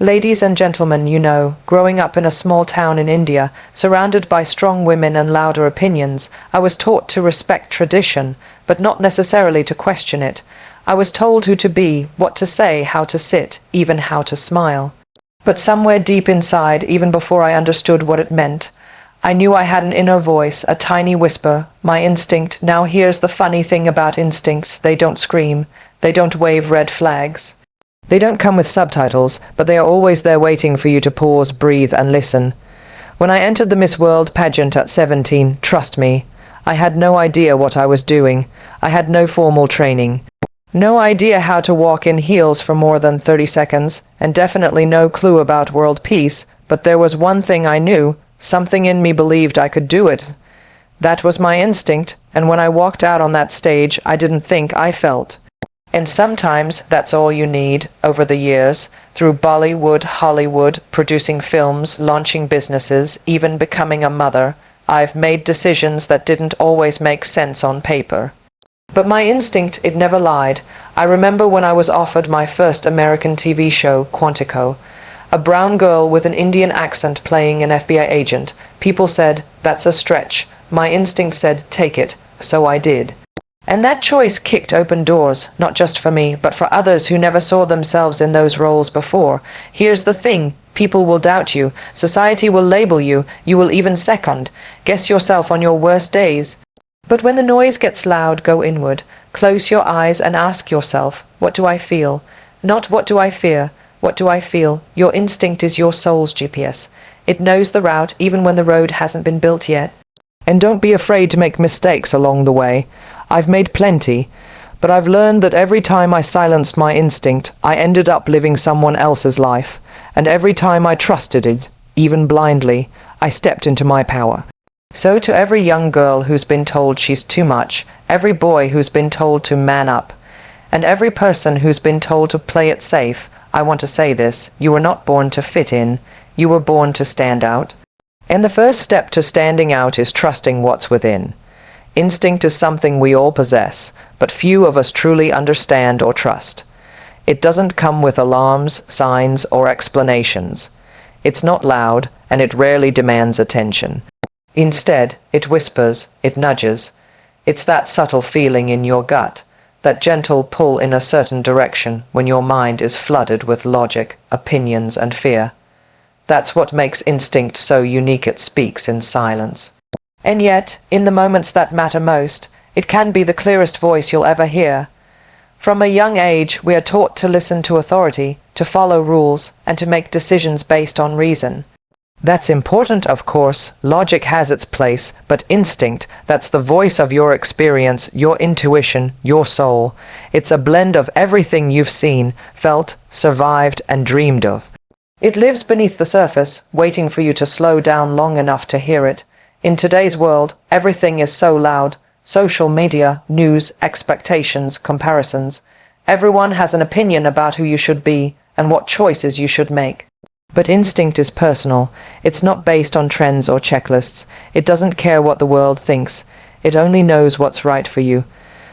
Ladies and gentlemen, growing up in a small town in India, surrounded by strong women and louder opinions, I was taught to respect tradition, but not necessarily to question it. I was told who to be, what to say, how to sit, even how to smile. But somewhere deep inside, even before I understood what it meant, I knew I had an inner voice, a tiny whisper, my instinct. Now here's the funny thing about instincts: they don't scream, they don't wave red flags. They don't come with subtitles, but they are always there waiting for you to pause, breathe, and listen. When I entered the Miss World pageant at 17, trust me, I had no idea what I was doing. I had no formal training. No idea how to walk in heels for more than 30 seconds, and definitely no clue about world peace, but there was one thing I knew: something in me believed I could do it. That was my instinct, and when I walked out on that stage, I didn't think, I felt. And sometimes that's all you need. Over the years, through Bollywood, Hollywood, producing films, launching businesses, even becoming a mother, I've made decisions that didn't always make sense on paper. But my instinct, it never lied. I remember when I was offered my first American TV show, Quantico, a brown girl with an Indian accent playing an FBI agent. People said, "That's a stretch." My instinct said, "Take it." So I did. And that choice kicked open doors, not just for me, but for others who never saw themselves in those roles before. Here's the thing: people will doubt you, society will label you, you will even second guess yourself on your worst days. But when the noise gets loud, go inward, close your eyes and ask yourself, what do I feel? Not what do I fear, what do I feel? Your instinct is your soul's GPS. It knows the route even when the road hasn't been built yet. And don't be afraid to make mistakes along the way. I've made plenty, but I've learned that every time I silenced my instinct, I ended up living someone else's life. And every time I trusted it, even blindly, I stepped into my power. So to every young girl who's been told she's too much, every boy who's been told to man up, and every person who's been told to play it safe, I want to say this: you were not born to fit in, you were born to stand out. And the first step to standing out is trusting what's within. Instinct is something we all possess, but few of us truly understand or trust. It doesn't come with alarms, signs, or explanations. It's not loud, and it rarely demands attention. Instead, it whispers, it nudges. It's that subtle feeling in your gut, that gentle pull in a certain direction when your mind is flooded with logic, opinions, and fear. That's what makes instinct so unique. It speaks in silence. And yet, in the moments that matter most, it can be the clearest voice you'll ever hear. From a young age, we are taught to listen to authority, to follow rules, and to make decisions based on reason. That's important, of course. Logic has its place, but instinct, that's the voice of your experience, your intuition, your soul. It's a blend of everything you've seen, felt, survived, and dreamed of. It lives beneath the surface, waiting for you to slow down long enough to hear it. In today's world, everything is so loud. Social media, news, expectations, comparisons. Everyone has an opinion about who you should be and what choices you should make. But instinct is personal. It's not based on trends or checklists. It doesn't care what the world thinks. It only knows what's right for you.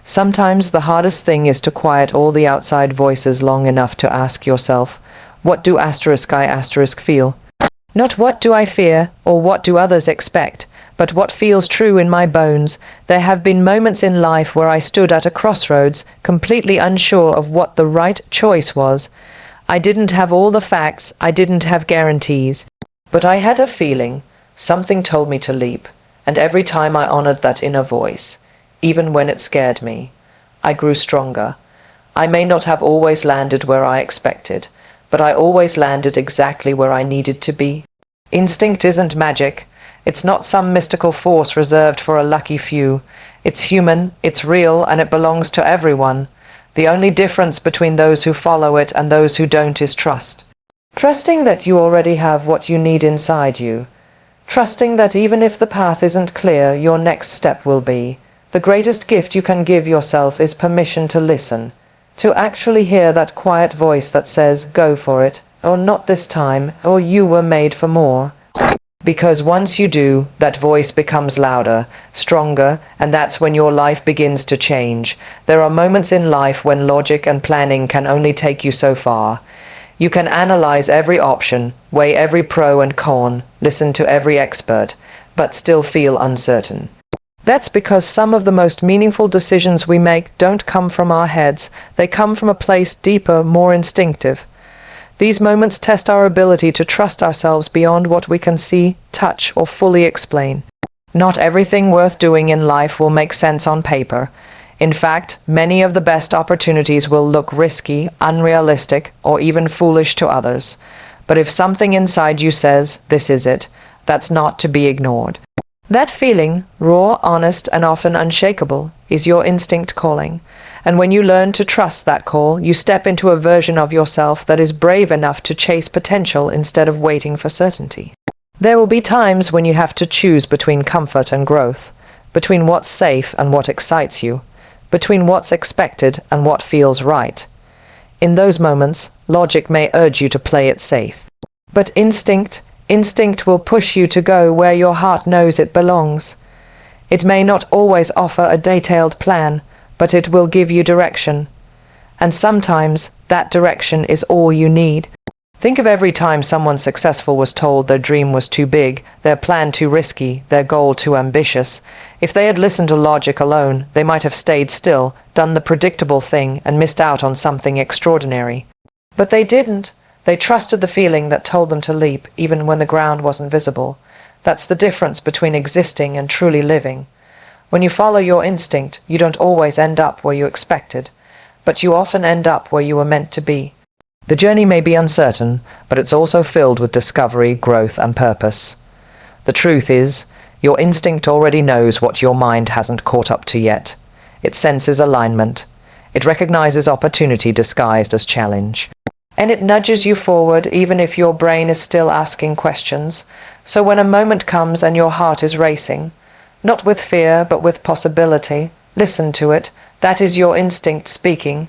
Sometimes the hardest thing is to quiet all the outside voices long enough to ask yourself, what do I feel? Not what do I fear or what do others expect, but what feels true in my bones. There have been moments in life where I stood at a crossroads, completely unsure of what the right choice was. I didn't have all the facts, I didn't have guarantees, but I had a feeling. Something told me to leap, and every time I honored that inner voice, even when it scared me, I grew stronger. I may not have always landed where I expected, but I always landed exactly where I needed to be. Instinct isn't magic. It's not some mystical force reserved for a lucky few. It's human, it's real, and it belongs to everyone. The only difference between those who follow it and those who don't is trust. Trusting that you already have what you need inside you. Trusting that even if the path isn't clear, your next step will be. The greatest gift you can give yourself is permission to listen, to actually hear that quiet voice that says, go for it, or not this time, or you were made for more. Because once you do, that voice becomes louder, stronger, and that's when your life begins to change. There are moments in life when logic and planning can only take you so far. You can analyze every option, weigh every pro and con, listen to every expert, but still feel uncertain. That's because some of the most meaningful decisions we make don't come from our heads. They come from a place deeper, more instinctive. These moments test our ability to trust ourselves beyond what we can see, touch, or fully explain. Not everything worth doing in life will make sense on paper. In fact, many of the best opportunities will look risky, unrealistic, or even foolish to others. But if something inside you says, "This is it," that's not to be ignored. That feeling, raw, honest, and often unshakable, is your instinct calling. And when you learn to trust that call, you step into a version of yourself that is brave enough to chase potential instead of waiting for certainty. There will be times when you have to choose between comfort and growth, between what's safe and what excites you, between what's expected and what feels right. In those moments, logic may urge you to play it safe. But instinct will push you to go where your heart knows it belongs. It may not always offer a detailed plan, but it will give you direction. And sometimes that direction is all you need. Think of every time someone successful was told their dream was too big, their plan too risky, their goal too ambitious. If they had listened to logic alone, they might have stayed still, done the predictable thing, and missed out on something extraordinary. But they didn't. They trusted the feeling that told them to leap, even when the ground wasn't visible. That's the difference between existing and truly living. When you follow your instinct, you don't always end up where you expected, but you often end up where you were meant to be. The journey may be uncertain, but it's also filled with discovery, growth, and purpose. The truth is, your instinct already knows what your mind hasn't caught up to yet. It senses alignment. It recognizes opportunity disguised as challenge. And it nudges you forward even if your brain is still asking questions. So when a moment comes and your heart is racing, not with fear but with possibility, listen to it. That is your instinct speaking.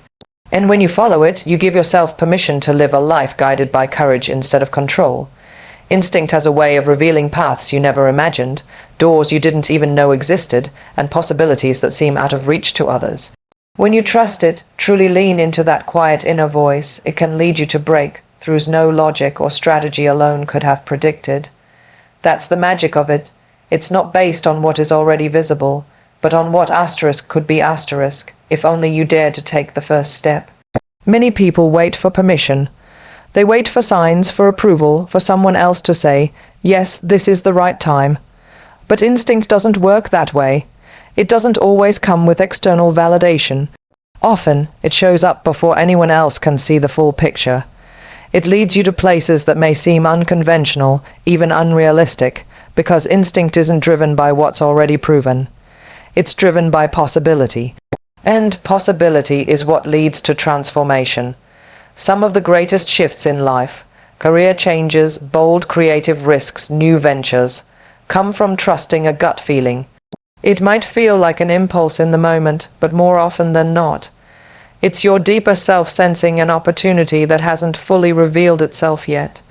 And when you follow it, you give yourself permission to live a life guided by courage instead of control. Instinct has a way of revealing paths you never imagined, doors you didn't even know existed, and possibilities that seem out of reach to others. When you trust it, truly lean into that quiet inner voice, it can lead you to breakthroughs no logic or strategy alone could have predicted. That's the magic of it. It's not based on what is already visible, but on what asterisk could be asterisk, if only you dare to take the first step. Many people wait for permission. They wait for signs, for approval, for someone else to say, "Yes, this is the right time." But instinct doesn't work that way. It doesn't always come with external validation. Often, it shows up before anyone else can see the full picture. It leads you to places that may seem unconventional, even unrealistic, because instinct isn't driven by what's already proven. It's driven by possibility. And possibility is what leads to transformation. Some of the greatest shifts in life, career changes, bold creative risks, new ventures, come from trusting a gut feeling. It might feel like an impulse in the moment, but more often than not, it's your deeper self sensing an opportunity that hasn't fully revealed itself yet.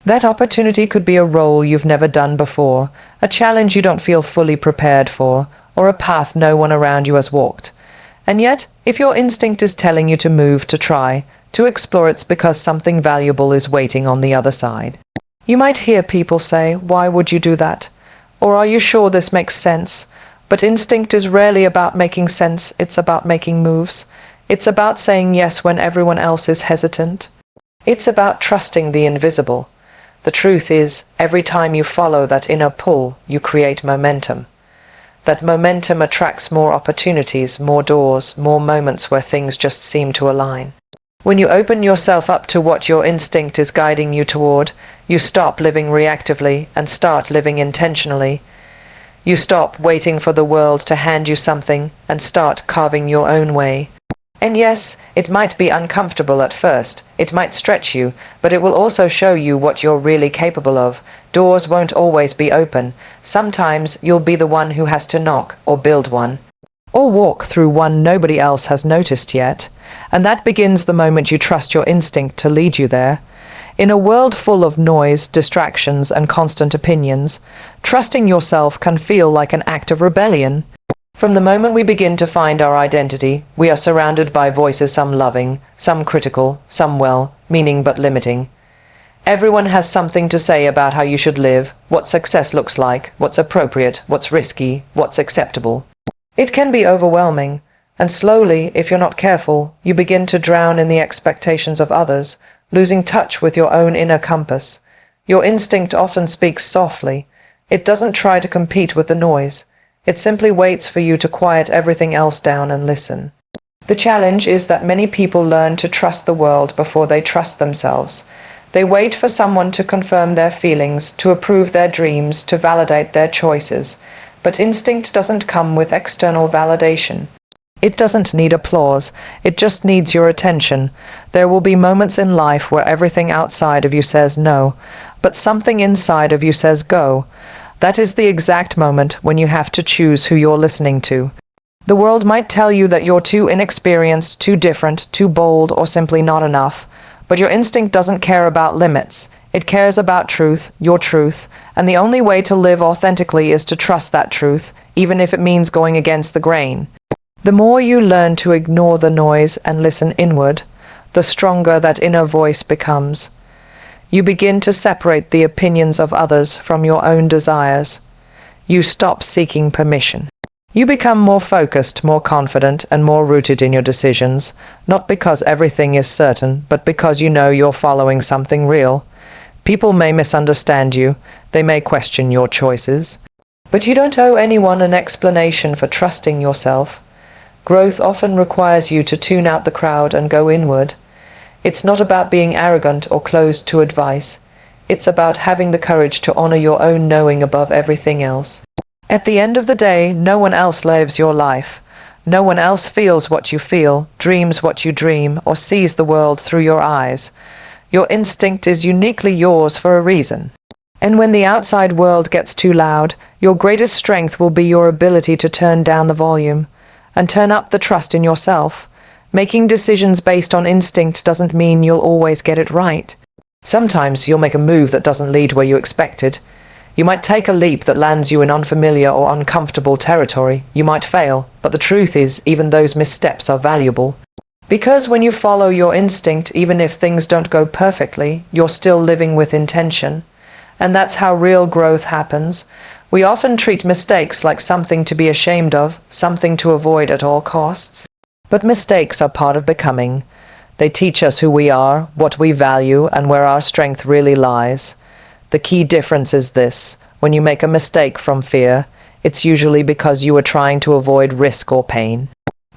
That opportunity could be a role you've never done before, a challenge you don't feel fully prepared for, or a path no one around you has walked. And yet, if your instinct is telling you to move, to try, to explore, it's because something valuable is waiting on the other side. You might hear people say, "Why would you do that?" Or "Are you sure this makes sense?" But instinct is rarely about making sense, it's about making moves. It's about saying yes when everyone else is hesitant. It's about trusting the invisible. The truth is, every time you follow that inner pull, you create momentum. That momentum attracts more opportunities, more doors, more moments where things just seem to align. When you open yourself up to what your instinct is guiding you toward, you stop living reactively and start living intentionally. You stop waiting for the world to hand you something and start carving your own way. And yes, it might be uncomfortable at first, it might stretch you, but it will also show you what you're really capable of. Doors won't always be open. Sometimes you'll be the one who has to knock, or build one, or walk through one nobody else has noticed yet. And that begins the moment you trust your instinct to lead you there. In a world full of noise, distractions, and constant opinions, trusting yourself can feel like an act of rebellion. From the moment we begin to find our identity, we are surrounded by voices, some loving, some critical, some well-meaning but limiting. Everyone has something to say about how you should live, what success looks like, what's appropriate, what's risky, what's acceptable. It can be overwhelming, and slowly, if you're not careful, you begin to drown in the expectations of others, losing touch with your own inner compass. Your instinct often speaks softly. It doesn't try to compete with the noise. It simply waits for you to quiet everything else down and listen. The challenge is that many people learn to trust the world before they trust themselves. They wait for someone to confirm their feelings, to approve their dreams, to validate their choices. But instinct doesn't come with external validation. It doesn't need applause. It just needs your attention. There will be moments in life where everything outside of you says no, but something inside of you says go. That is the exact moment when you have to choose who you're listening to. The world might tell you that you're too inexperienced, too different, too bold, or simply not enough. But your instinct doesn't care about limits. It cares about truth, your truth, and the only way to live authentically is to trust that truth, even if it means going against the grain. The more you learn to ignore the noise and listen inward, the stronger that inner voice becomes. You begin to separate the opinions of others from your own desires. You stop seeking permission. You become more focused, more confident, and more rooted in your decisions, not because everything is certain, but because you know you're following something real. People may misunderstand you, they may question your choices, but you don't owe anyone an explanation for trusting yourself. Growth often requires you to tune out the crowd and go inward. It's not about being arrogant or closed to advice. It's about having the courage to honor your own knowing above everything else. At the end of the day, no one else lives your life. No one else feels what you feel, dreams what you dream, or sees the world through your eyes. Your instinct is uniquely yours for a reason. And when the outside world gets too loud, your greatest strength will be your ability to turn down the volume and turn up the trust in yourself. Making decisions based on instinct doesn't mean you'll always get it right. Sometimes you'll make a move that doesn't lead where you expected. You might take a leap that lands you in unfamiliar or uncomfortable territory. You might fail, but the truth is, even those missteps are valuable. Because when you follow your instinct, even if things don't go perfectly, you're still living with intention. And that's how real growth happens. We often treat mistakes like something to be ashamed of, something to avoid at all costs. But mistakes are part of becoming. They teach us who we are, what we value, and where our strength really lies. The key difference is this: when you make a mistake from fear, it's usually because you are trying to avoid risk or pain.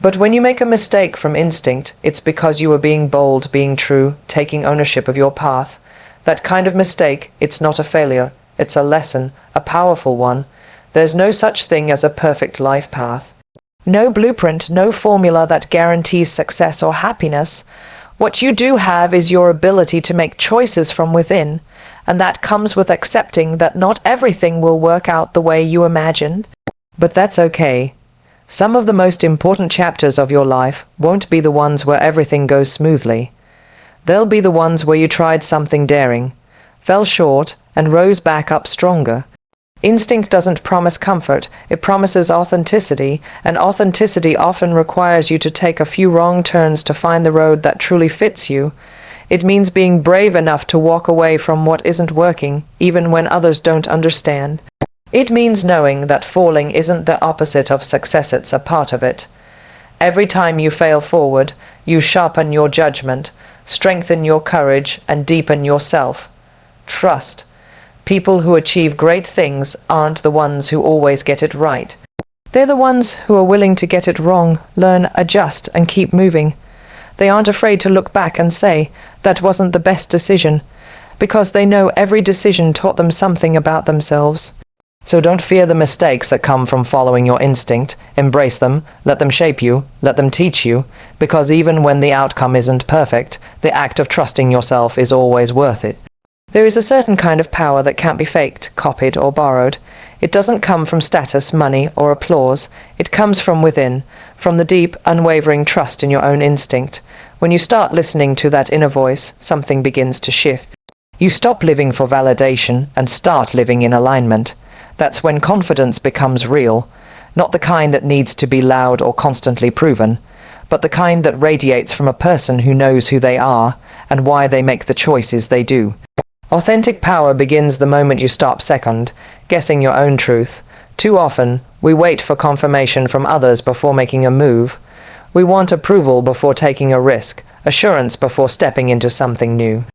But when you make a mistake from instinct, it's because you are being bold, being true, taking ownership of your path. That kind of mistake, it's not a failure, it's a lesson, a powerful one. There's no such thing as a perfect life path. No blueprint, no formula that guarantees success or happiness. What you do have is your ability to make choices from within, and that comes with accepting that not everything will work out the way you imagined. But that's okay. Some of the most important chapters of your life won't be the ones where everything goes smoothly. They'll be the ones where you tried something daring, fell short, and rose back up stronger. Instinct doesn't promise comfort, it promises authenticity, and authenticity often requires you to take a few wrong turns to find the road that truly fits you. It means being brave enough to walk away from what isn't working, even when others don't understand. It means knowing that falling isn't the opposite of success, it's a part of it. Every time you fail forward, you sharpen your judgment, strengthen your courage, and deepen yourself. Trust. People who achieve great things aren't the ones who always get it right. They're the ones who are willing to get it wrong, learn, adjust, and keep moving. They aren't afraid to look back and say, that wasn't the best decision, because they know every decision taught them something about themselves. So don't fear the mistakes that come from following your instinct. Embrace them, let them shape you, let them teach you, because even when the outcome isn't perfect, the act of trusting yourself is always worth it. There is a certain kind of power that can't be faked, copied, or borrowed. It doesn't come from status, money, or applause. It comes from within, from the deep, unwavering trust in your own instinct. When you start listening to that inner voice, something begins to shift. You stop living for validation and start living in alignment. That's when confidence becomes real. Not the kind that needs to be loud or constantly proven, but the kind that radiates from a person who knows who they are and why they make the choices they do. Authentic power begins the moment you stop second guessing your own truth. Too often, we wait for confirmation from others before making a move. We want approval before taking a risk, assurance before stepping into something new.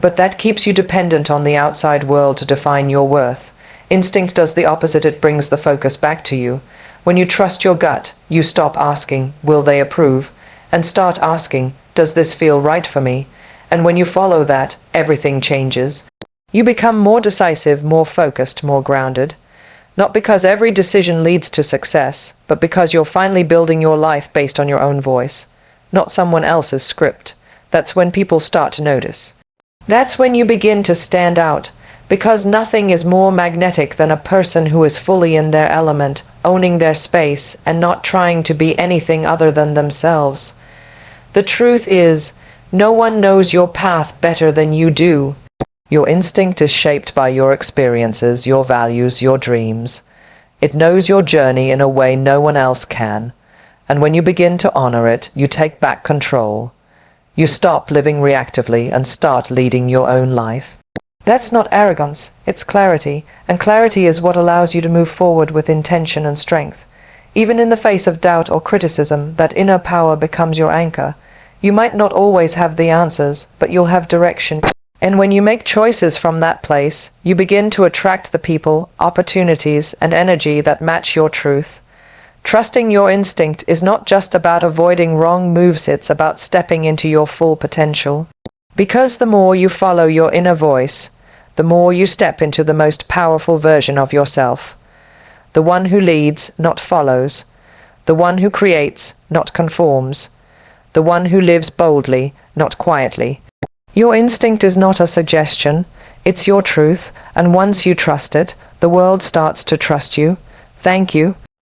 But that keeps you dependent on the outside world to define your worth. Instinct does the opposite, it brings the focus back to you. When you trust your gut, you stop asking, will they approve? And start asking, does this feel right for me? And when you follow that, everything changes. You become more decisive, more focused, more grounded. Not because every decision leads to success, but because you're finally building your life based on your own voice, not someone else's script. That's when people start to notice. That's when you begin to stand out, because nothing is more magnetic than a person who is fully in their element, owning their space, and not trying to be anything other than themselves. The truth is, no one knows your path better than you do. Your instinct is shaped by your experiences, your values, your dreams. It knows your journey in a way no one else can. And when you begin to honor it, you take back control. You stop living reactively and start leading your own life. That's not arrogance, it's clarity, and clarity is what allows you to move forward with intention and strength. Even in the face of doubt or criticism, that inner power becomes your anchor. You might not always have the answers, but you'll have direction. And when you make choices from that place, you begin to attract the people, opportunities, and energy that match your truth. Trusting your instinct is not just about avoiding wrong moves, it's about stepping into your full potential. Because the more you follow your inner voice, the more you step into the most powerful version of yourself. The one who leads, not follows. The one who creates, not conforms. The one who lives boldly, not quietly. Your instinct is not a suggestion, it's your truth, and once you trust it, the world starts to trust you. Thank you